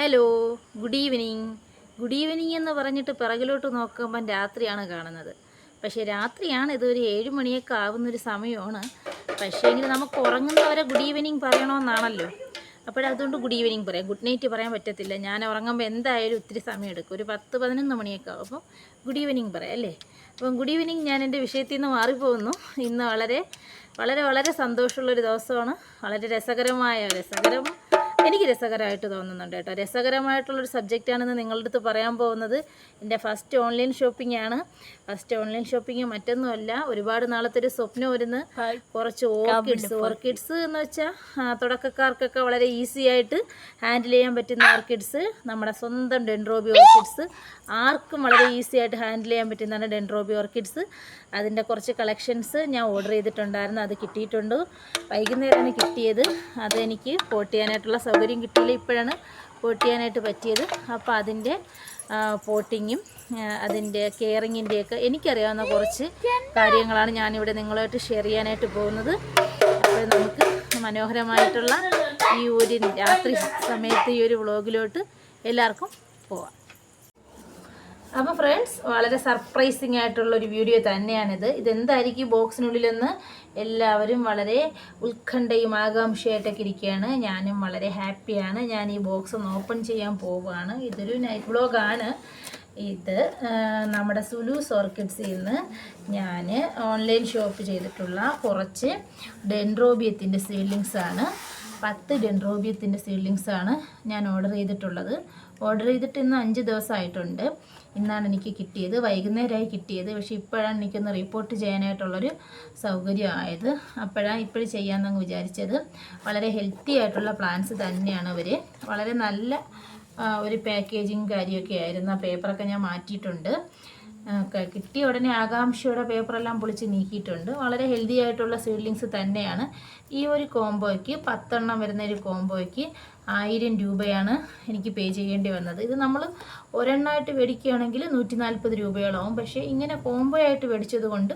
Hello, good evening. Good evening എന്ന് പറഞ്ഞിട്ട് പിറകിലോട്ട് നോക്കുമ്പം രാത്രിയാണ് കാണുന്നത്. പക്ഷേ രാത്രിയാണ്, ഇതൊരു 7 മണിയൊക്കെ ആവുന്നൊരു സമയമാണ്. പക്ഷേ എങ്കിൽ നമുക്ക് ഉറങ്ങുന്നവരെ ഗുഡ് ഈവനിങ് പറയണമെന്നാണല്ലോ. അപ്പോഴതുകൊണ്ട് ഗുഡ് ഈവനിങ് പറയാം, ഗുഡ് നൈറ്റ് പറയാൻ പറ്റത്തില്ല. ഞാൻ ഉറങ്ങുമ്പോൾ എന്തായാലും ഒത്തിരി സമയം എടുക്കും, ഒരു 10-11 മണിയൊക്കെ ആവും. അപ്പം ഗുഡ് ഈവനിങ് പറയാം അല്ലേ. അപ്പം ഗുഡ് ഈവനിങ്. ഞാൻ എൻ്റെ വിഷയത്തിൽ നിന്ന് മാറിപ്പോകുന്നു. ഇന്ന് വളരെ വളരെ വളരെ സന്തോഷമുള്ളൊരു ദിവസമാണ്. വളരെ എനിക്ക് രസകരമായിട്ട് തോന്നുന്നുണ്ട് കേട്ടോ. രസകരമായിട്ടുള്ളൊരു സബ്ജക്റ്റാണെന്ന് നിങ്ങളുടെ അടുത്ത് പറയാൻ പോകുന്നത്. എൻ്റെ ഫസ്റ്റ് ഓൺലൈൻ ഷോപ്പിംഗ് ആണ്. ഫസ്റ്റ് ഓൺലൈൻ ഷോപ്പിംഗ് മറ്റൊന്നുമല്ല, ഒരുപാട് നാളത്തെ ഒരു സ്വപ്നം വരുന്ന കുറച്ച് ഓർക്കിഡ്സ് എന്ന് വെച്ചാൽ തുടക്കക്കാർക്കൊക്കെ വളരെ ഈസി ആയിട്ട് ഹാൻഡിൽ ചെയ്യാൻ പറ്റുന്ന ഓർക്കിഡ്സ്, നമ്മുടെ സ്വന്തം ഡെൻഡ്രോബി ഓർക്കിഡ്സ്. ആർക്കും വളരെ ഈസി ആയിട്ട് ഹാൻഡിൽ ചെയ്യാൻ പറ്റുന്നതാണ് ഡെൻഡ്രോബി ഓർക്കിഡ്സ്. അതിൻ്റെ കുറച്ച് കളക്ഷൻസ് ഞാൻ ഓർഡർ ചെയ്തിട്ടുണ്ടായിരുന്നു, അത് കിട്ടിയിട്ടുണ്ട്. വൈകുന്നേരമാണ് കിട്ടിയത്. അതെനിക്ക് പോട്ട് ചെയ്യാനായിട്ടുള്ള സൗകര്യം കിട്ടിയില്ല, ഇപ്പോഴാണ് പോട്ട് ചെയ്യാനായിട്ട് പറ്റിയത്. അപ്പോൾ അതിൻ്റെ പോട്ടിങ്ങും അതിൻ്റെ കെയറിങ്ങിൻ്റെയൊക്കെ എനിക്കറിയാവുന്ന കുറച്ച് കാര്യങ്ങളാണ് ഞാനിവിടെ നിങ്ങളുമായിട്ട് ഷെയർ ചെയ്യാനായിട്ട് പോകുന്നത്. അപ്പോൾ നമുക്ക് മനോഹരമായിട്ടുള്ള ഈ ഒരു രാത്രി സമയത്ത് ഈ ഒരു വ്ളോഗിലോട്ട് എല്ലാവർക്കും പോവാം. അപ്പോൾ ഫ്രണ്ട്സ്, വളരെ സർപ്രൈസിങ് ആയിട്ടുള്ളൊരു വീഡിയോ തന്നെയാണിത്. ഇതെന്തായിരിക്കും ബോക്സിനുള്ളിലെന്ന് എല്ലാവരും വളരെ ഉത്കണ്ഠയും ആകാംക്ഷയായിട്ടൊക്കെ ഇരിക്കുകയാണ്. ഞാനും വളരെ ഹാപ്പിയാണ്. ഞാൻ ഈ ബോക്സ് ഒന്ന് ഓപ്പൺ ചെയ്യാൻ പോവുകയാണ്. ഇതൊരു നൈറ്റ് വ്ളോഗാണ്. ഇത് നമ്മുടെ സുലൂസ് ഓർക്കിഡ്സിൽ നിന്ന് ഞാൻ ഓൺലൈൻ ഷോപ്പ് ചെയ്തിട്ടുള്ള കുറച്ച് ഡെൻഡ്രോബിയത്തിൻ്റെ സീഡ്ലിങ്സാണ്. 10 ഡെൻഡ്രോബിയത്തിൻ്റെ സീഡ്ലിങ്സാണ് ഞാൻ ഓർഡർ ചെയ്തിട്ടുള്ളത്. ഓർഡർ ചെയ്തിട്ട് ഇന്ന് 5 ദിവസമായിട്ടുണ്ട്. ഇന്നാണ് എനിക്ക് കിട്ടിയത്, വൈകുന്നേരമായി കിട്ടിയത്. പക്ഷേ ഇപ്പോഴാണ് എനിക്കൊന്ന് റിപ്പോർട്ട് ചെയ്യാനായിട്ടുള്ളൊരു സൗകര്യമായത്. ഇപ്പോഴും ചെയ്യാമെന്നങ്ങ് വിചാരിച്ചത്. വളരെ ഹെൽത്തി ആയിട്ടുള്ള പ്ലാന്റ്സ് തന്നെയാണ് അവർ. വളരെ നല്ല ഒരു പാക്കേജിങ് കാര്യമൊക്കെ ആയിരുന്നു. ആ പേപ്പറൊക്കെ ഞാൻ മാറ്റിയിട്ടുണ്ട്. കിട്ടിയ ഉടനെ ആകാംക്ഷയുടെ പേപ്പറെല്ലാം പൊളിച്ച് നീക്കിയിട്ടുണ്ട്. വളരെ ഹെൽത്തി ആയിട്ടുള്ള സീഡ്ലിങ്സ് തന്നെയാണ്. ഈ ഒരു കോംബോയ്ക്ക് 10 എണ്ണം വരുന്ന ഒരു കോംബോയ്ക്ക് 1000 രൂപയാണ് എനിക്ക് പേ ചെയ്യേണ്ടി വന്നത്. ഇത് നമ്മൾ ഒരെണ്ണമായിട്ട് മേടിക്കുകയാണെങ്കിൽ 140 രൂപയോളാവും. പക്ഷേ ഇങ്ങനെ കോംബോ ആയിട്ട് മേടിച്ചത് കൊണ്ട്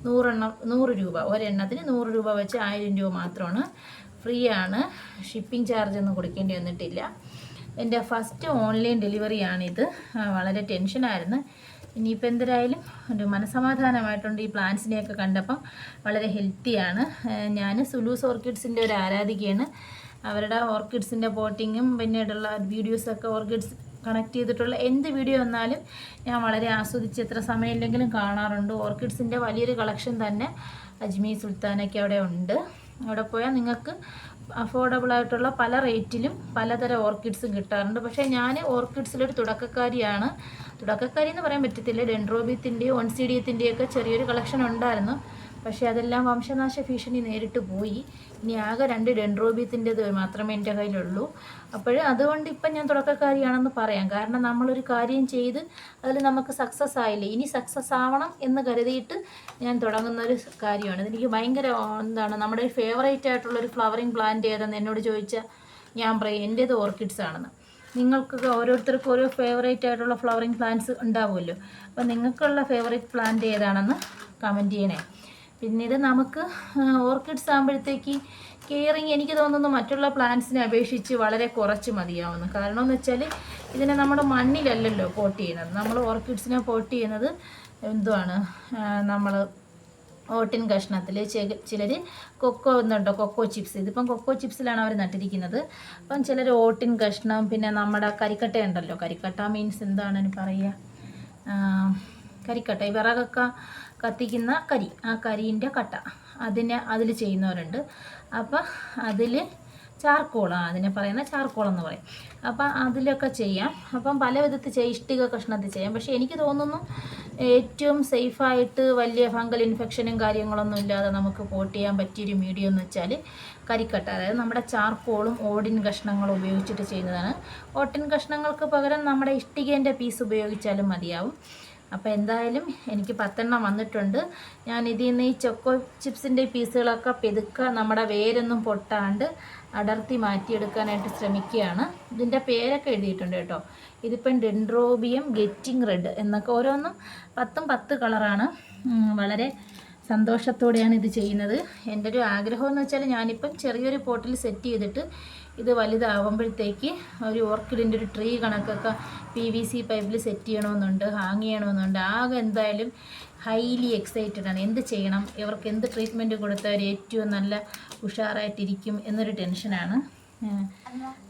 100 രൂപ, ഒരെണ്ണത്തിന് 100 രൂപ വെച്ച് 1000 രൂപ മാത്രമാണ്. ഫ്രീ ആണ്, ഷിപ്പിംഗ് ചാർജ് ഒന്നും കൊടുക്കേണ്ടി വന്നിട്ടില്ല. എൻ്റെ ഫസ്റ്റ് ഓൺലൈൻ ഡെലിവറിയാണിത്. വളരെ ടെൻഷനായിരുന്നു. ഇനിയിപ്പോൾ എന്തായാലും ഒരു മനസ്സമാധാനമായിട്ടുണ്ട്. ഈ പ്ലാന്റ്സിനെയൊക്കെ കണ്ടപ്പം വളരെ ഹെൽത്തിയാണ്. ഞാൻ സുലൂസ് ഓർക്കിഡ്സിൻ്റെ ഒരു ആരാധികയാണ്. അവരുടെ ഓർക്കിഡ്സിൻ്റെ പോട്ടിങ്ങും പിന്നീടുള്ള വീഡിയോസൊക്കെ, ഓർക്കിഡ്സ് കണക്ട് ചെയ്തിട്ടുള്ള എന്ത് വീഡിയോ വന്നാലും ഞാൻ വളരെ ആസ്വദിച്ച് എത്ര സമയമില്ലെങ്കിലും കാണാറുണ്ട്. ഓർക്കിഡ്സിൻ്റെ വലിയൊരു കളക്ഷൻ തന്നെ അജ്മീർ സുൽത്താനൊക്കെ അവിടെ ഉണ്ട്. അവിടെ പോയാൽ നിങ്ങൾക്ക് അഫോർഡബിൾ ആയിട്ടുള്ള പല റേറ്റിലും പലതരം ഓർക്കിഡ്സും കിട്ടാറുണ്ട്. പക്ഷേ ഞാൻ ഓർക്കിഡ്സിലൊരു തുടക്കക്കാരി എന്ന് പറയാൻ പറ്റത്തില്ല. ഡെൻഡ്രോബിയത്തിൻ്റെയും ഒൺസീഡിയത്തിൻ്റെയൊക്കെ ചെറിയൊരു കളക്ഷൻ ഉണ്ടായിരുന്നു. പക്ഷേ അതെല്ലാം വംശനാശ ഭീഷണി നേരിട്ട് പോയി. ഇനി ആകെ 2 ഡെൻഡ്രോബിയത്തിൻ്റെത് മാത്രമേ എൻ്റെ കയ്യിലുള്ളൂ. അതുകൊണ്ട് ഇപ്പം ഞാൻ തുടക്കക്കാരിയാണെന്ന് പറയാം. കാരണം നമ്മളൊരു കാര്യം ചെയ്ത് അതിൽ നമുക്ക് സക്സസ് ആയില്ലേ, ഇനി സക്സസ് ആവണം എന്ന് കരുതിയിട്ട് ഞാൻ തുടങ്ങുന്നൊരു കാര്യമാണ്. ഇതെനിക്ക് ഭയങ്കര നമ്മുടെ ഫേവറേറ്റ് ആയിട്ടുള്ളൊരു ഫ്ലവറിങ് പ്ലാന്റ് ഏതെന്ന് എന്നോട് ചോദിച്ചാൽ ഞാൻ പറയും എൻ്റേത് ഓർക്കിഡ്സ് ആണെന്ന്. നിങ്ങൾക്കൊക്കെ ഓരോരുത്തർക്കും ഓരോ ഫേവറേറ്റ് ആയിട്ടുള്ള ഫ്ലവറിങ് പ്ലാന്റ്സ് ഉണ്ടാവുമല്ലോ. അപ്പോൾ നിങ്ങൾക്കുള്ള ഫേവറേറ്റ് പ്ലാന്റ് ഏതാണെന്ന് കമൻറ്റ് ചെയ്യണേ. പിന്നെ ഇത് നമുക്ക് ഓർക്കിഡ്സ് ആകുമ്പോഴത്തേക്ക് കെയറിങ് എനിക്ക് തോന്നുന്നു മറ്റുള്ള പ്ലാന്റ്സിനെ അപേക്ഷിച്ച് വളരെ കുറച്ച് മതിയാവുന്നു. കാരണം എന്ന് വെച്ചാൽ ഇതിനെ നമ്മുടെ മണ്ണിലല്ലല്ലോ പോട്ട് ചെയ്യുന്നത്. നമ്മൾ ഓർക്കിഡ്സിനെ പോട്ട് ചെയ്യുന്നത് നമ്മൾ ഓട്ടിൻ കഷ്ണത്തിൽ, ചിലർ കൊക്കോ ചിപ്സ്, ഇതിപ്പം കൊക്കോ ചിപ്സിലാണ് അവർ നട്ടിരിക്കുന്നത്. അപ്പം ചിലർ ഓട്ടിൻ കഷ്ണം, പിന്നെ നമ്മുടെ കരിക്കട്ട ഉണ്ടല്ലോ, കരിക്കട്ട മീൻസ് എന്താണ് പറയുക, കരിക്കട്ട, ഈ വിറകൊക്കെ കത്തിക്കുന്ന കരി, ആ കരിൻ്റെ കട്ട, അതിൽ ചെയ്യുന്നവരുണ്ട്. അപ്പം അതിൽ അതിനെ പറയുന്ന ചാർക്കോളെന്ന് പറയും. അപ്പം അതിലൊക്കെ ചെയ്യാം. അപ്പം പല വിധത്തിൽ ഇഷ്ടിക കഷ്ണത്തിൽ ചെയ്യാം. പക്ഷേ എനിക്ക് തോന്നുന്നു ഏറ്റവും സേഫായിട്ട് വലിയ ഫംഗൽ ഇൻഫെക്ഷനും കാര്യങ്ങളൊന്നും ഇല്ലാതെ നമുക്ക് പോട്ട് ചെയ്യാൻ പറ്റിയൊരു മീഡിയം എന്ന് വെച്ചാൽ കരിക്കട്ട, അതായത് നമ്മുടെ ചാർക്കോളും ഓടിൻ കഷ്ണങ്ങളും ഉപയോഗിച്ചിട്ട് ചെയ്യുന്നതാണ്. ഓട്ടിൻ കഷ്ണങ്ങൾക്ക് പകരം നമ്മുടെ ഇഷ്ടികേൻ്റെ പീസ് ഉപയോഗിച്ചാലും മതിയാവും. അപ്പോൾ എന്തായാലും എനിക്ക് 10 എണ്ണം വന്നിട്ടുണ്ട്. ഞാൻ ഇതിൽ നിന്ന് ഈ ചോക്കോ ചിപ്സിൻ്റെ പീസുകളൊക്കെ പെതുക്കെ നമ്മുടെ വേരൊന്നും പൊട്ടാണ്ട് അടർത്തി മാറ്റിയെടുക്കാനായിട്ട് ശ്രമിക്കുകയാണ്. ഇതിൻ്റെ പേരൊക്കെ എഴുതിയിട്ടുണ്ട് കേട്ടോ. ഇതിപ്പം ഡെൻഡ്രോബിയം ഗെറ്റിംഗ് റെഡ് എന്നൊക്കെ, ഓരോന്നും 10 കളറാണ്. വളരെ സന്തോഷത്തോടെയാണ് ഇത് ചെയ്യുന്നത്. എൻ്റെ ഒരു ആഗ്രഹം എന്ന് വെച്ചാൽ ഞാനിപ്പം ചെറിയൊരു പോട്ടിൽ സെറ്റ് ചെയ്തിട്ട് ഇത് വലുതാവുമ്പോഴത്തേക്ക് ഒരു ഓർക്കിഡിൻ്റെ ഒരു ട്രീ കണക്കൊക്കെ PVC പൈപ്പിൽ സെറ്റ് ചെയ്യണമെന്നുണ്ട്, ഹാങ് ചെയ്യണമെന്നുണ്ട്. ആകെ എന്തായാലും ഹൈലി എക്സൈറ്റഡ് ആണ്. എന്ത് ചെയ്യണം, ഇവർക്ക് എന്ത് ട്രീറ്റ്മെൻറ്റ് കൊടുത്താൽ ഏറ്റവും നല്ല ഉഷാറായിട്ടിരിക്കും എന്നൊരു ടെൻഷനാണ്.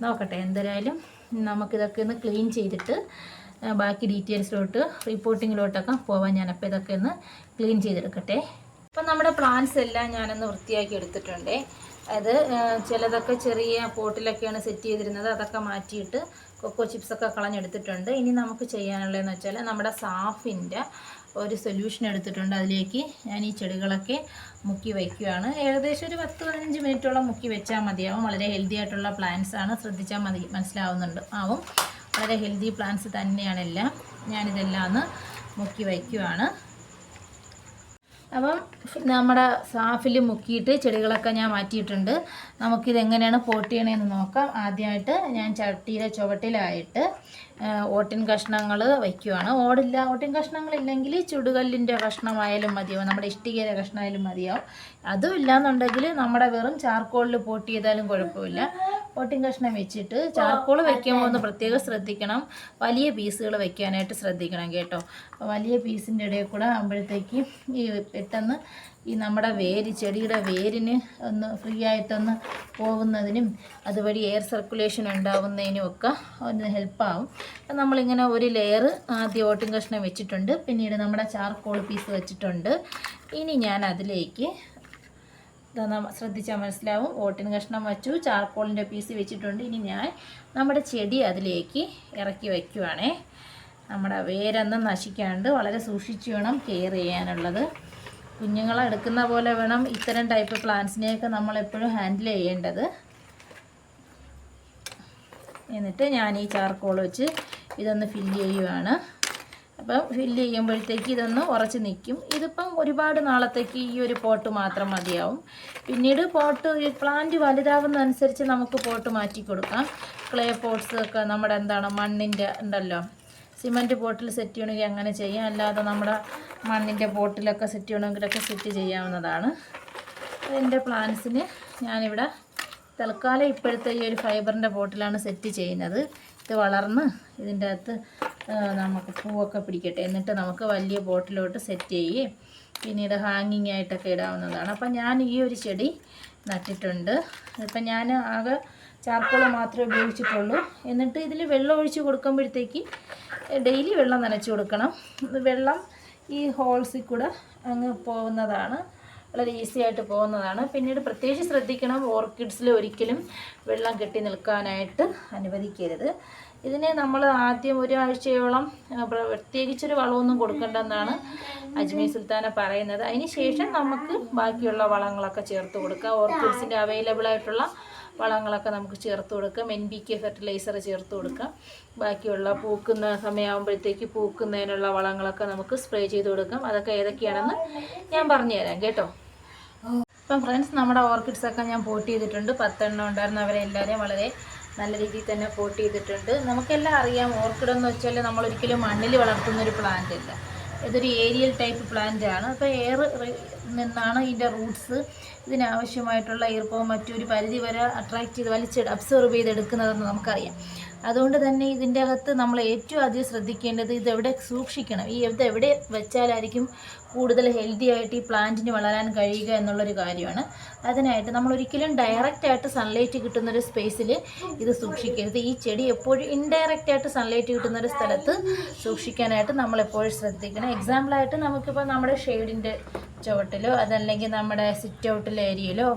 നോക്കട്ടെ, എന്തായാലും നമുക്കിതൊക്കെ ഒന്ന് ക്ലീൻ ചെയ്തിട്ട് ബാക്കി ഡീറ്റെയിൽസിലോട്ട് റിപ്പോർട്ടിങ്ങിലോട്ടൊക്കെ പോവാൻ. ഞാനപ്പോൾ ഇതൊക്കെ ഒന്ന് ക്ലീൻ ചെയ്തെടുക്കട്ടെ. അപ്പം നമ്മുടെ പ്ലാന്റ്സ് എല്ലാം ഞാനൊന്ന് വൃത്തിയാക്കി എടുത്തിട്ടുണ്ട്. അത് ചിലതൊക്കെ ചെറിയ പോട്ടിലൊക്കെയാണ് സെറ്റ് ചെയ്തിരുന്നത്, അതൊക്കെ മാറ്റിയിട്ട് കൊക്കോ ചിപ്സൊക്കെ കളഞ്ഞെടുത്തിട്ടുണ്ട്. ഇനി നമുക്ക് ചെയ്യാനുള്ളതെന്ന് വെച്ചാൽ നമ്മുടെ സാഫിൻ്റെ ഒരു സൊല്യൂഷൻ എടുത്തിട്ടുണ്ട്. അതിലേക്ക് ഞാൻ ഈ ചെടികളൊക്കെ മുക്കി വയ്ക്കുകയാണ്. ഏകദേശം ഒരു 10-15 മിനിറ്റോളം മുക്കി വെച്ചാൽ മതിയാവും. വളരെ ഹെൽത്തി ആയിട്ടുള്ള പ്ലാന്റ്സ് ആണ്, ശ്രദ്ധിച്ചാൽ മതി, മനസ്സിലാവുന്നുണ്ട് ആവും. വളരെ ഹെൽത്തി പ്ലാന്റ്സ് തന്നെയാണ് എല്ലാം. ഞാനിതെല്ലാം ഒന്ന് മുക്കി വയ്ക്കുകയാണ്. അപ്പം നമ്മുടെ സാഫിൽ മുക്കിയിട്ട് ചെടികളൊക്കെ ഞാൻ മാറ്റിയിട്ടുണ്ട്. നമുക്കിതെങ്ങനെയാണ് പോട്ട് ചെയ്യണമെന്ന് നോക്കാം. ആദ്യമായിട്ട് ഞാൻ ചട്ടിയുടെ ചുവട്ടിലായിട്ട് ഓട്ടിൻ കഷ്ണങ്ങൾ വയ്ക്കുകയാണ്. ഓട്ടിൻ കഷ്ണങ്ങളില്ലെങ്കിൽ ചുടുകല്ലിൻ്റെ കഷ്ണമായാലും മതിയാവും, നമ്മുടെ ഇഷ്ടികയുടെ കഷ്ണമായാലും മതിയാവും. അതും ഇല്ലാന്നുണ്ടെങ്കിൽ നമ്മുടെ വെറും ചാർക്കോളിൽ പോട്ട് ചെയ്താലും കുഴപ്പമില്ല. ഓട്ടിൻ കഷ്ണം വെച്ചിട്ട് ചാർക്കോൾ വയ്ക്കുമ്പോൾ ഒന്ന് പ്രത്യേകം ശ്രദ്ധിക്കണം, വലിയ പീസുകൾ വയ്ക്കാനായിട്ട് ശ്രദ്ധിക്കണം കേട്ടോ. വലിയ പീസിൻ്റെ ഇടയിൽ കൂടെ ആകുമ്പോഴത്തേക്ക് ഈ പെട്ടെന്ന് ഈ നമ്മുടെ ചെടിയുടെ വേരിന് ഒന്ന് ഫ്രീ ആയിട്ടൊന്ന് പോകുന്നതിനും അതുവഴി എയർ സർക്കുലേഷൻ ഉണ്ടാവുന്നതിനും ഒക്കെ ഒന്ന് ഹെൽപ്പാവും. നമ്മളിങ്ങനെ ഒരു ലെയർ ആദ്യം ഓട്ടിൻ കഷ്ണം വെച്ചിട്ടുണ്ട്, പിന്നീട് നമ്മുടെ ചാർക്കോൾ പീസ് വെച്ചിട്ടുണ്ട്. ഇനി ഞാൻ അതിലേക്ക് ശ്രദ്ധിച്ചാൽ മനസ്സിലാവും, ഓട്ടിൻ കഷ്ണം വച്ചു, ചാർക്കോളിൻ്റെ പീസ് വെച്ചിട്ടുണ്ട്. ഇനി ഞാൻ നമ്മുടെ ചെടി അതിലേക്ക് ഇറക്കി വയ്ക്കുവാണേ. നമ്മുടെ വേരൊന്നും നശിക്കാണ്ട് വളരെ സൂക്ഷിച്ച് വേണം കെയർ ചെയ്യാനുള്ളത്. കുഞ്ഞുങ്ങളെ എടുക്കുന്ന പോലെ വേണം ഇത്തരം ടൈപ്പ് പ്ലാന്റ്സിനെയൊക്കെ നമ്മളെപ്പോഴും ഹാൻഡിൽ ചെയ്യേണ്ടത്. എന്നിട്ട് ഞാൻ ഈ ചാർക്കോൾ വെച്ച് ഇതൊന്ന് ഫില്ല് ചെയ്യുവാണ്. അപ്പം ഫില്ല് ചെയ്യുമ്പോഴത്തേക്ക് ഇതൊന്ന് ഉറച്ച് നിൽക്കും. ഇതിപ്പം ഒരുപാട് നാളത്തേക്ക് ഈ ഒരു പോട്ട് മാത്രം മതിയാവും. പിന്നീട് പ്ലാന്റ് വലുതാവുന്നതനുസരിച്ച് നമുക്ക് പോട്ട് മാറ്റി കൊടുക്കാം. ക്ലേ പോട്ട്സ് ഒക്കെ നമ്മുടെ മണ്ണിൻ്റെ ഉണ്ടല്ലോ, സിമൻറ്റ് പോട്ടിൽ സെറ്റ് ചെയ്യണമെങ്കിൽ അങ്ങനെ ചെയ്യാം. അല്ലാതെ നമ്മുടെ മണ്ണിൻ്റെ പോട്ടിലൊക്കെ സെറ്റ് ചെയ്യണമെങ്കിലൊക്കെ സെറ്റ് ചെയ്യാവുന്നതാണ്. എൻ്റെ പ്ലാന്റ്സിന് ഞാനിവിടെ തൽക്കാലം ഇപ്പോഴത്തെ ഈ ഒരു ഫൈബറിൻ്റെ പോട്ടിലാണ് സെറ്റ് ചെയ്യുന്നത്. ഇത് വളർന്ന് ഇതിൻ്റെ അകത്ത് നമുക്ക് പൂവൊക്കെ പിടിക്കട്ടെ, എന്നിട്ട് നമുക്ക് വലിയ ബോട്ടിലോട്ട് സെറ്റ് ചെയ്യുകയും പിന്നീട് ഹാങ്ങിങ് ആയിട്ടൊക്കെ ഇടാവുന്നതാണ്. അപ്പം ഞാൻ ഈ ഒരു ചെടി നട്ടിട്ടുണ്ട്. ഇപ്പം ഞാൻ ആകെ ചാർക്കോൾ മാത്രമേ ഉപയോഗിച്ചിട്ടുള്ളൂ. എന്നിട്ട് ഇതിൽ വെള്ളം ഒഴിച്ച് കൊടുക്കുമ്പോഴത്തേക്ക് ഡെയിലി വെള്ളം നനച്ച് കൊടുക്കണം. വെള്ളം ഈ ഹോൾസിൽ കൂടെ അങ്ങ് പോകുന്നതാണ്, വളരെ ഈസി ആയിട്ട് പോകുന്നതാണ്. പിന്നീട് പ്രത്യേകിച്ച് ശ്രദ്ധിക്കണം, ഓർക്കിഡ്സിൽ ഒരിക്കലും വെള്ളം കെട്ടി നിൽക്കാനായിട്ട് അനുവദിക്കരുത്. ഇതിനെ നമ്മൾ ആദ്യം ഒരാഴ്ചയോളം പ്രത്യേകിച്ചൊരു വളമൊന്നും കൊടുക്കേണ്ടെന്നാണ് അജ്മീർ സുൽത്താന പറയുന്നത്. അതിന് ശേഷം നമുക്ക് ബാക്കിയുള്ള വളങ്ങളൊക്കെ ചേർത്ത് കൊടുക്കാം. ഓർക്കിഡ്സിൻ്റെ അവൈലബിൾ ആയിട്ടുള്ള വളങ്ങളൊക്കെ നമുക്ക് ചേർത്ത് കൊടുക്കാം. NPK ഫെർട്ടിലൈസർ ചേർത്ത് കൊടുക്കാം. ബാക്കിയുള്ള പൂക്കുന്ന സമയമാകുമ്പോഴത്തേക്ക് പൂക്കുന്നതിനുള്ള വളങ്ങളൊക്കെ നമുക്ക് സ്പ്രേ ചെയ്ത് കൊടുക്കാം. അതൊക്കെ ഏതൊക്കെയാണെന്ന് ഞാൻ പറഞ്ഞുതരാം കേട്ടോ. അപ്പം ഫ്രണ്ട്സ്, നമ്മുടെ ഓർക്കിഡ്സൊക്കെ ഞാൻ പോട്ട് ചെയ്തിട്ടുണ്ട്. 10 എണ്ണം ഉണ്ടായിരുന്നു. അവരെല്ലാവരെയും വളരെ നല്ല രീതിയിൽ തന്നെ പോട്ട് ചെയ്തിട്ടുണ്ട്. നമുക്കെല്ലാം അറിയാം, ഓർക്കിഡെന്ന് വെച്ചാൽ നമ്മളൊരിക്കലും മണ്ണിൽ വളർത്തുന്നൊരു പ്ലാന്റ് അല്ല, ഇതൊരു ഏരിയൽ ടൈപ്പ് പ്ലാന്റ് ആണ്. അപ്പോൾ എയർ നിന്നാണ് ഇതിൻ്റെ റൂട്ട്സ് ഇതിനാവശ്യമായിട്ടുള്ള ഈർപ്പവും മറ്റൊരു പരിധി വരെ അബ്സോർബ് ചെയ്തെടുക്കുന്നതെന്ന് നമുക്കറിയാം. അതുകൊണ്ട് തന്നെ ഇതിൻ്റെ അകത്ത് നമ്മൾ ഏറ്റവും അധികം ശ്രദ്ധിക്കേണ്ടത് ഇതെവിടെ സൂക്ഷിക്കണം, ഇതെവിടെ വെച്ചാലായിരിക്കും കൂടുതൽ ഹെൽത്തി ആയിട്ട് ഈ പ്ലാന്റിന് വളരാൻ കഴിയുക എന്നുള്ളൊരു കാര്യമാണ്. അതിനായിട്ട് നമ്മളൊരിക്കലും ഡയറക്റ്റായിട്ട് സൺലൈറ്റ് കിട്ടുന്നൊരു സ്പേസിൽ ഇത് സൂക്ഷിക്കരുത്. ഈ ചെടി എപ്പോഴും ഇൻഡയറക്റ്റായിട്ട് സൺലൈറ്റ് കിട്ടുന്നൊരു സ്ഥലത്ത് സൂക്ഷിക്കാനായിട്ട് നമ്മളെപ്പോഴും ശ്രദ്ധിക്കണം. എക്സാമ്പിളായിട്ട് നമുക്കിപ്പോൾ നമ്മുടെ ഷെയ്ഡിൻ്റെ ചുവട്ടിലോ അതല്ലെങ്കിൽ നമ്മുടെ സിറ്റ് ഔട്ടിലെ ഏരിയയിലോ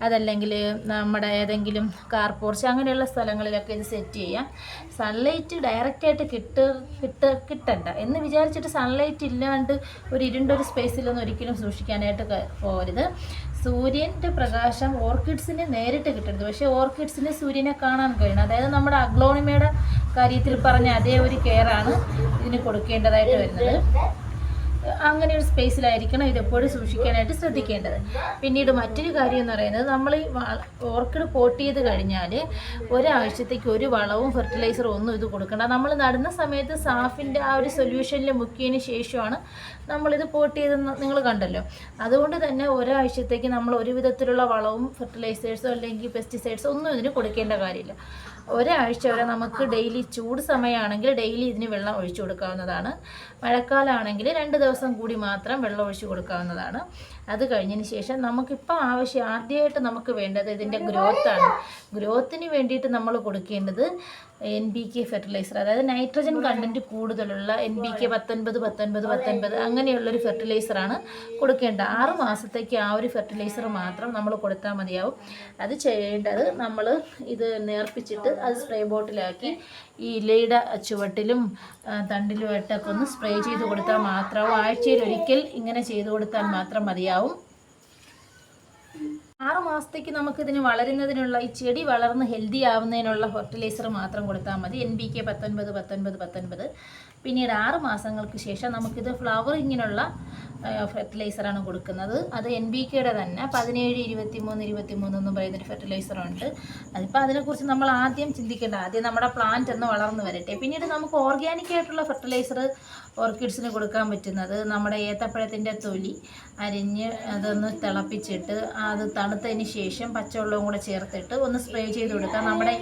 അതല്ലെങ്കിൽ നമ്മുടെ ഏതെങ്കിലും കാർ പോർച്ച് അങ്ങനെയുള്ള സ്ഥലങ്ങളിലൊക്കെ ഇത് സെറ്റ് ചെയ്യാം. സൺലൈറ്റ് ഡയറക്റ്റായിട്ട് കിട്ടണ്ട എന്ന് വിചാരിച്ചിട്ട് സൺലൈറ്റ് ഇല്ലാണ്ട് ഒരു ഇരുണ്ടൊരു സ്പേസിലൊന്നും ഒരിക്കലും സൂക്ഷിക്കാനായിട്ട് പോകരുത്. സൂര്യൻ്റെ പ്രകാശം ഓർക്കിഡ്സിന് നേരിട്ട് കിട്ടരുത്, പക്ഷേ ഓർക്കിഡ്സിന് സൂര്യനെ കാണാൻ കഴിയണം. അതായത് നമ്മുടെ അഗ്ലോണിമയുടെ കാര്യത്തിൽ പറഞ്ഞ അതേ ഒരു കെയറാണ് ഇതിന് കൊടുക്കേണ്ടതായിട്ട് വരുന്നത്. അങ്ങനെ ഒരു സ്പേസിലായിരിക്കണം ഇതെപ്പോഴും സൂക്ഷിക്കാനായിട്ട് ശ്രദ്ധിക്കേണ്ടത്. പിന്നീട് മറ്റൊരു കാര്യം എന്ന് പറയുന്നത്, നമ്മൾ ഈ ഓർക്കിഡ് പോട്ട് ചെയ്ത് കഴിഞ്ഞാൽ ഒരാഴ്ചത്തേക്ക് ഒരു വളവും ഫെർട്ടിലൈസറും ഒന്നും ഇത് കൊടുക്കണ്ട. നമ്മൾ നടുന്ന സമയത്ത് സാഫിൻ്റെ ആ ഒരു സൊല്യൂഷനിൽ മുക്കിയതിന് ശേഷമാണ് നമ്മളിത് പോട്ട് ചെയ്തെന്ന് നിങ്ങൾ കണ്ടല്ലോ. അതുകൊണ്ട് തന്നെ ഒരാഴ്ചത്തേക്ക് നമ്മൾ ഒരു വിധത്തിലുള്ള വളവും ഫെർട്ടിലൈസേഴ്സോ അല്ലെങ്കിൽ പെസ്റ്റിസൈഡ്സോ ഒന്നും ഇതിന് കൊടുക്കേണ്ട കാര്യമില്ല. ഒരാഴ്ച വരെ നമുക്ക് ഡെയിലി, ചൂട് സമയമാണെങ്കിൽ ഡെയിലി ഇതിന് വെള്ളം ഒഴിച്ചു കൊടുക്കാവുന്നതാണ്. മഴക്കാലമാണെങ്കിൽ 2 ദിവസം കൂടി മാത്രം വെള്ളം ഒഴിച്ചു കൊടുക്കാവുന്നതാണ്. അത് കഴിഞ്ഞതിന് ശേഷം നമുക്കിപ്പോൾ ആദ്യമായിട്ട് നമുക്ക് വേണ്ടത് ഇതിൻ്റെ ഗ്രോത്താണ്. ഗ്രോത്തിന് വേണ്ടിയിട്ട് നമ്മൾ കൊടുക്കേണ്ടത് NPK ഫെർട്ടിലൈസർ, അതായത് നൈട്രജൻ കണ്ടൻറ്റ് കൂടുതലുള്ള NPK 19, 19, 19 അങ്ങനെയുള്ളൊരു ഫെർട്ടിലൈസറാണ് കൊടുക്കേണ്ടത്. 6 മാസത്തേക്ക് ആ ഒരു ഫെർട്ടിലൈസർ മാത്രം നമ്മൾ കൊടുത്താൽ മതിയാവും. അത് ചെയ്യേണ്ടത്, നമ്മൾ ഇത് നേർപ്പിച്ചിട്ട് അത് സ്പ്രേ ബോട്ടിലാക്കി ഈ ഇലയുടെ ചുവട്ടിലും തണ്ടിലുമായിട്ടൊക്കെ ഒന്ന് സ്പ്രേ ചെയ്ത് കൊടുത്താൽ മാത്രമാവും. ആഴ്ചയിൽ ഒരിക്കൽ ഇങ്ങനെ ചെയ്ത് കൊടുത്താൽ മാത്രം മതിയാവും. 6 മാസത്തേക്ക് നമുക്കിതിന് വളരുന്നതിനുള്ള, ഈ ചെടി വളർന്ന് ഹെൽത്തി ആവുന്നതിനുള്ള ഫെർട്ടിലൈസർ മാത്രം കൊടുത്താൽ മതി. NPK 19, 19, 19. പിന്നീട് 6 മാസങ്ങൾക്ക് ശേഷം നമുക്കിത് ഫ്ലവറിങ്ങിനുള്ള ഫെർട്ടിലൈസറാണ് കൊടുക്കുന്നത്. അത് NPKയുടെ തന്നെ 17, 23, 23 എന്നും പറയുന്നൊരു ഫെർട്ടിലൈസറുണ്ട്. അതിപ്പോൾ അതിനെക്കുറിച്ച് നമ്മൾ ആദ്യം ചിന്തിക്കേണ്ട, ആദ്യം നമ്മുടെ പ്ലാന്റ് ഒന്ന് വളർന്നു വരട്ടെ. പിന്നീട് നമുക്ക് ഓർഗാനിക് ആയിട്ടുള്ള ഫെർട്ടിലൈസർ ഓർക്കിഡ്സിന് കൊടുക്കാൻ പറ്റുന്നത്, നമ്മുടെ ഏത്തപ്പഴത്തിൻ്റെ തൊലി അരിഞ്ഞ് അതൊന്ന് തിളപ്പിച്ചിട്ട് അത് തണുത്തതിന് ശേഷം പച്ചവെള്ളവും കൂടെ ചേർത്തിട്ട് ഒന്ന് സ്പ്രേ ചെയ്ത് കൊടുക്കാം. നമ്മുടെ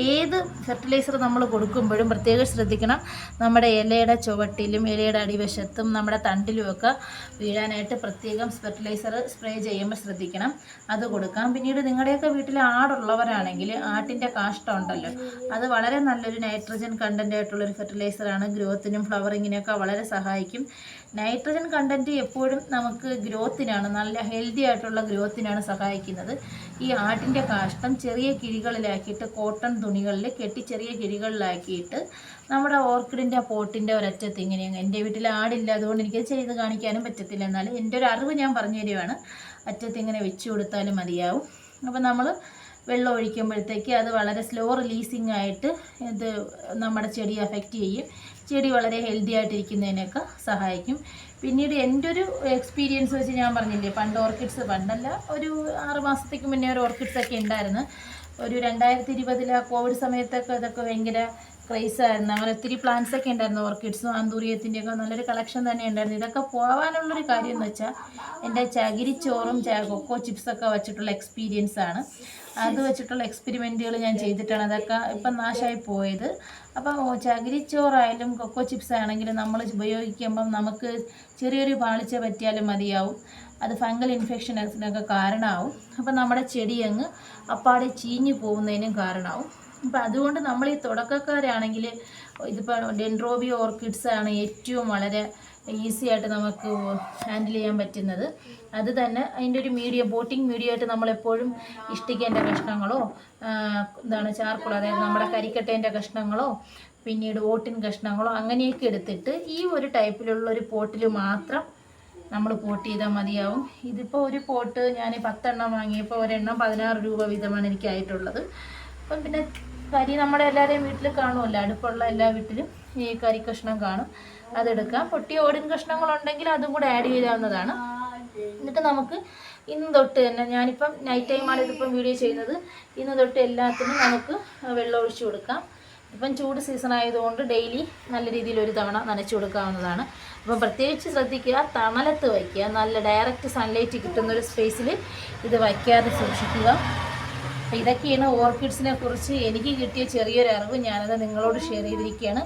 ഏത് ഫെർട്ടിലൈസർ നമ്മൾ കൊടുക്കുമ്പോഴും പ്രത്യേകം ശ്രദ്ധിക്കണം, നമ്മുടെ ഇലയുടെ ചുവട്ടിലും ഇലയുടെ അടിവശത്തും നമ്മുടെ തണ്ടിലുമൊക്കെ വീഴാനായിട്ട് പ്രത്യേകം ഫെർട്ടിലൈസർ സ്പ്രേ ചെയ്യുമ്പോൾ ശ്രദ്ധിക്കണം. അത് കൊടുക്കാം. പിന്നീട് നിങ്ങളുടെയൊക്കെ വീട്ടിൽ ആടുള്ളവരാണെങ്കിൽ ആട്ടിൻ്റെ കാഷ്ടം ഉണ്ടല്ലോ, അത് വളരെ നല്ലൊരു നൈട്രജൻ കണ്ടൻ്റ് ആയിട്ടുള്ളൊരു ഫെർട്ടിലൈസറാണ്. ഗ്രോത്തിനും ഫ്ലവറിങ്ങിനൊക്കെ വളരെ സഹായിക്കും. നൈട്രജൻ കണ്ടൻറ്റ് എപ്പോഴും നമുക്ക് ഗ്രോത്തിനാണ്, നല്ല ഹെൽത്തി ആയിട്ടുള്ള ഗ്രോത്തിനാണ് സഹായിക്കുന്നത്. ഈ ആട്ടിൻ്റെ കാഷ്ടം ചെറിയ കിഴികളിലാക്കിയിട്ട് കോട്ടൺ തുണികളിൽ കെട്ടി ചെറിയ കിഴികളിലാക്കിയിട്ട് നമ്മുടെ ഓർക്കിഡിൻ്റെ പോട്ടിൻ്റെ ഒരറ്റത്ത് ഇങ്ങനെ, എൻ്റെ വീട്ടിൽ ആടില്ല അതുകൊണ്ട് എനിക്കത് ചെയ്ത് കാണിക്കാനും പറ്റത്തില്ല, എന്നാലും എൻ്റെ ഒരു അറിവ് ഞാൻ പറഞ്ഞു തരുവാണ്, അറ്റത്ത് ഇങ്ങനെ വെച്ച് കൊടുത്താലും മതിയാവും. അപ്പോൾ നമ്മൾ വെള്ളം ഒഴിക്കുമ്പോഴത്തേക്ക് അത് വളരെ സ്ലോ റിലീസിങ് ആയിട്ട് ഇത് നമ്മുടെ ചെടി അഫക്റ്റ് ചെയ്യും. ചെടി വളരെ ഹെൽത്തി ആയിട്ടിരിക്കുന്നതിനൊക്കെ സഹായിക്കും. പിന്നീട് എൻ്റെ ഒരു എക്സ്പീരിയൻസ് വെച്ച് ഞാൻ പറഞ്ഞില്ലേ, പണ്ട് ഓർക്കിഡ്സ്, പണ്ടല്ല ഒരു 6 മാസത്തേക്ക് മുന്നേ ഒരു ഓർക്കിഡ്സൊക്കെ ഉണ്ടായിരുന്നു. ഒരു 2020 കോവിഡ് സമയത്തൊക്കെ ഇതൊക്കെ ഭയങ്കര ക്രൈസായിരുന്നു. അങ്ങനെ ഒത്തിരി പ്ലാന്റ്സൊക്കെ ഉണ്ടായിരുന്നു, ഓർക്കിഡ്സും ആന്തൂറിയത്തിൻ്റെയൊക്കെ നല്ലൊരു കളക്ഷൻ തന്നെ ഉണ്ടായിരുന്നു. ഇതൊക്കെ പോകാനുള്ളൊരു കാര്യം എന്ന് വെച്ചാൽ എൻ്റെ ചകിരിച്ചോറും കൊക്കോ ചിപ്സൊക്കെ വെച്ചിട്ടുള്ള എക്സ്പീരിയൻസാണ്. അത് വെച്ചിട്ടുള്ള എക്സ്പെരിമെൻറ്റുകൾ ഞാൻ ചെയ്തിട്ടാണ് അതൊക്കെ ഇപ്പം നാശമായി പോയത്. അപ്പം ചകിരിച്ചോറായാലും കൊക്കോ ചിപ്സ് ആണെങ്കിലും നമ്മൾ ഉപയോഗിക്കുമ്പം നമുക്ക് ചെറിയൊരു പാളിച്ച പറ്റിയാലും മതിയാവും, അത് ഫംഗൽ ഇൻഫെക്ഷൻസിനൊക്കെ കാരണമാവും. അപ്പം നമ്മുടെ ചെടി അങ്ങ് അപ്പാടെ ചീഞ്ഞു പോകുന്നതിനും കാരണമാവും. അപ്പം അതുകൊണ്ട് നമ്മൾ ഈ തുടക്കക്കാരാണെങ്കിൽ ഇതിപ്പോൾ ഡെൻഡ്രോബിയ ഓർക്കിഡ്സ് ആണ് ഏറ്റവും വളരെ ഈസി ആയിട്ട് നമുക്ക് ഹാൻഡിൽ ചെയ്യാൻ പറ്റുന്നത്. അത് തന്നെ അതിൻ്റെ ഒരു ബോട്ടിംഗ് മീഡിയ ആയിട്ട് നമ്മളെപ്പോഴും ഇഷ്ടിക്കേൻ്റെ കഷ്ണങ്ങളോ ചാർക്കോൾ, അതായത് നമ്മുടെ കരിക്കട്ടേൻ്റെ കഷ്ണങ്ങളോ പിന്നീട് ഓട്ടിൻ കഷ്ണങ്ങളോ അങ്ങനെയൊക്കെ എടുത്തിട്ട് ഈ ഒരു ടൈപ്പിലുള്ള ഒരു പോട്ടിൽ മാത്രം നമ്മൾ പോട്ട് ചെയ്താൽ മതിയാവും. ഇതിപ്പോൾ ഒരു പോട്ട് ഞാൻ 10 എണ്ണം വാങ്ങിയപ്പോൾ ഒരെണ്ണം 16 രൂപ വീതമാണ് എനിക്കായിട്ടുള്ളത്. അപ്പം പിന്നെ കരി നമ്മുടെ എല്ലാവരുടെയും വീട്ടിൽ കാണുമല്ലോ, അടുപ്പുള്ള എല്ലാ വീട്ടിലും ഈ കരി കഷ്ണം കാണും, അതെടുക്കാം. പൊട്ടിയ ഓടിൻ കഷ്ണങ്ങളുണ്ടെങ്കിൽ അതും കൂടെ ആഡ് ചെയ്യാവുന്നതാണ്. എന്നിട്ട് നമുക്ക് ഇന്ന് തൊട്ട് തന്നെ, ഞാനിപ്പം നൈറ്റ് ടൈമാണ് ഇതിപ്പം വീഡിയോ ചെയ്യുന്നത്, ഇന്ന് തൊട്ട് എല്ലാത്തിനും നമുക്ക് വെള്ളം ഒഴിച്ചു കൊടുക്കാം. ഇപ്പം ചൂട് സീസൺ ആയതുകൊണ്ട് ഡെയിലി നല്ല രീതിയിൽ ഒരു തവണ നനച്ചു കൊടുക്കാവുന്നതാണ്. അപ്പം പ്രത്യേകിച്ച് ശ്രദ്ധിക്കുക, തണലത്ത് വയ്ക്കുക, നല്ല ഡയറക്റ്റ് സൺലൈറ്റ് കിട്ടുന്നൊരു സ്പേസിൽ ഇത് വയ്ക്കാതെ സൂക്ഷിക്കുക. അപ്പോൾ ഇതൊക്കെയാണ് ഓർക്കിഡ്സിനെ കുറിച്ച് എനിക്ക് കിട്ടിയ ചെറിയൊരു അറിവ്, ഞാനത് നിങ്ങളോട് ഷെയർ ചെയ്തിരിക്കുകയാണ്.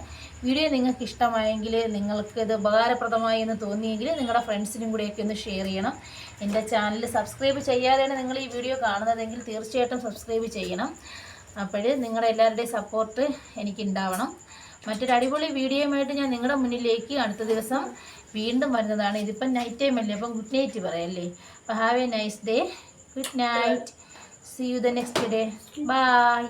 വീഡിയോ നിങ്ങൾക്ക് ഇഷ്ടമായെങ്കിൽ, നിങ്ങൾക്ക് ഇത് ഉപകാരപ്രദമായി എന്ന് തോന്നിയെങ്കിൽ നിങ്ങളുടെ ഫ്രണ്ട്സിനും കൂടെയൊക്കെ ഒന്ന് ഷെയർ ചെയ്യണം. എൻ്റെ ചാനൽ സബ്സ്ക്രൈബ് ചെയ്യാതെയാണ് നിങ്ങൾ ഈ വീഡിയോ കാണുന്നതെങ്കിൽ തീർച്ചയായിട്ടും സബ്സ്ക്രൈബ് ചെയ്യണം. അപ്പോൾ നിങ്ങളുടെ എല്ലാവരുടെയും സപ്പോർട്ട് എനിക്കുണ്ടാവണം. മറ്റൊരു അടിപൊളി വീഡിയോയുമായിട്ട് ഞാൻ നിങ്ങളുടെ മുന്നിലേക്ക് അടുത്ത ദിവസം വീണ്ടും വരുന്നതാണ്. ഇതിപ്പം നൈറ്റ് ടൈം അല്ലേ, അപ്പം ഗുഡ് നൈറ്റ് പറയല്ലേ. അപ്പോൾ have A nice day, good night, see you the next day, bye.